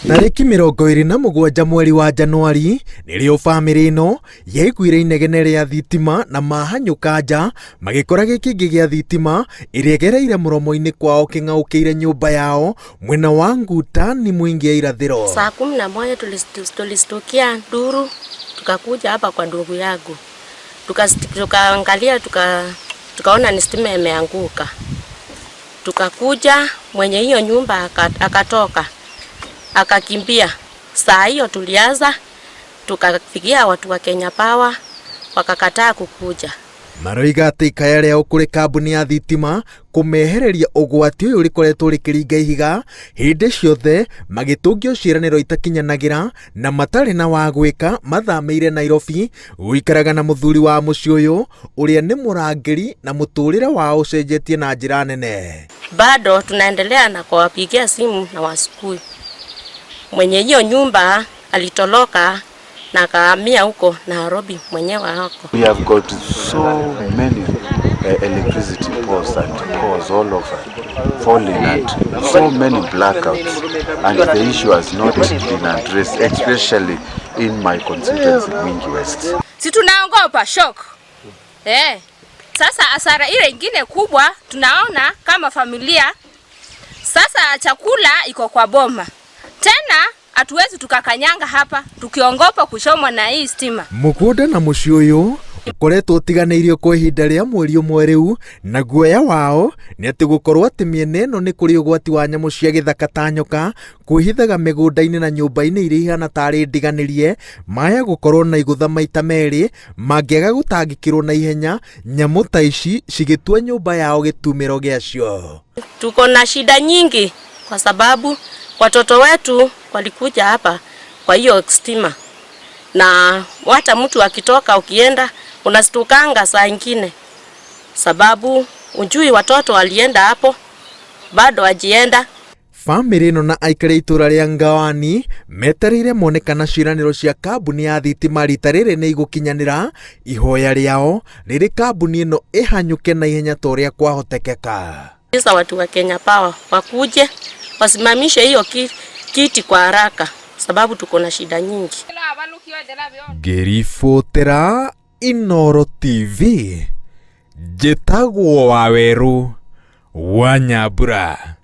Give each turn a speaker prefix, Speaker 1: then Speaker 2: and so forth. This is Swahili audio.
Speaker 1: Tariki 27 mweri wa Januari nĩrĩo bamĩrĩ ĩno yaiguire inegene rĩa thitima na mahanyũka nja magĩkora gĩkĩngĩ gĩa thitima ĩrĩegereire mũromo-inĩ kwao kĩng'aũkĩire nyũmba yao mwena wa Nguta ni Mwingi ya irathĩro.
Speaker 2: Saa 11 tulistukia nduru, tukakuja hapa kwa ndugu yangu, tukaangalia tukaona ni stima imeanguka. Tukakuja, mwenye hiyo nyumba akatoka akakimbia. Saa hiyo tulianza tukafikia watu wa Kenya Power wakakataa kukuja.
Speaker 1: Maroiga atĩ ikaya rĩao kũrĩ kambuni ya thitima kũmehereria ũgwati ũyũ rĩkoretwo rĩkĩringa ihiga hĩndĩ ciothe magĩtũngio ciĩranĩro itakinyanagĩra na matarĩ na wa gwĩka mathamĩire Nairobi gũikaraga na mũthuri wa mũciĩ ũyũ ũrĩa nĩ mũrangĩri na mũtũrĩre wao ũcenjetie na njĩra nene.
Speaker 2: Bado tunaendelea na kuwapigia simu na wasukui. Mwenye hiyo nyumba alitoroka na kahamia huko Nairobi mwenyewe wako.
Speaker 3: We have got so many electricity poles and poles all over falling and so many blackouts, and the issue has not been addressed, especially in my constituency Mwingi West.
Speaker 4: Si tunaogopa shock. Sasa hasara ile ingine kubwa tunaona kama familia. Sasa chakula iko kwa boma. Tena hatuwezi tukakanyanga hapa tukiongopa kuchomwa na hii stima.
Speaker 1: Mugunda na mũciĩ ũyũ ũkoretwo ũtiganĩirio kwa ihinda rĩa mweri ũmwe rĩu, na guoya wao nĩ atĩ gũkorwo atĩ mĩena ĩno nĩ kũrĩ ũgwati wa nyamũ cia gĩthaka ta nyoka kwĩhithaga mĩgũnda-inĩ na nyũmba-inĩ iria ihana tarĩ ndiganĩrie, maya gũkorwo na igũtha maita merĩ mangĩaga gũtangĩkĩrwo na ihenya nyamũ ta ici cigĩtua nyũmba yao gĩtumĩro gĩacio.
Speaker 2: Tuko na shida nyingi kwa sababu watoto wetu walikuja hapa kwa hiyo stima, na hata mtu akitoka ukienda unastukanga saa ingine, sababu unjui watoto walienda hapo bado wajienda.
Speaker 1: Famĩrĩ ĩno na aikari itũra rĩa Ngawani metereire monekana ciĩranĩro cia kambuni ya thitima rita rĩrĩ nĩ igũkinyanĩra, ihoya rĩao rĩrĩ kambuni ĩno ĩhanyũke na ihenya ta ũrĩa kwahotekeka.
Speaker 2: Sasa watu wa Kenya Power wakuje wasimamishe hiyo kiti kwa haraka, sababu tuko na shida nyingi.
Speaker 1: Ngĩribotera Inooro TV, njĩtagwo Waweru wa Nyambura.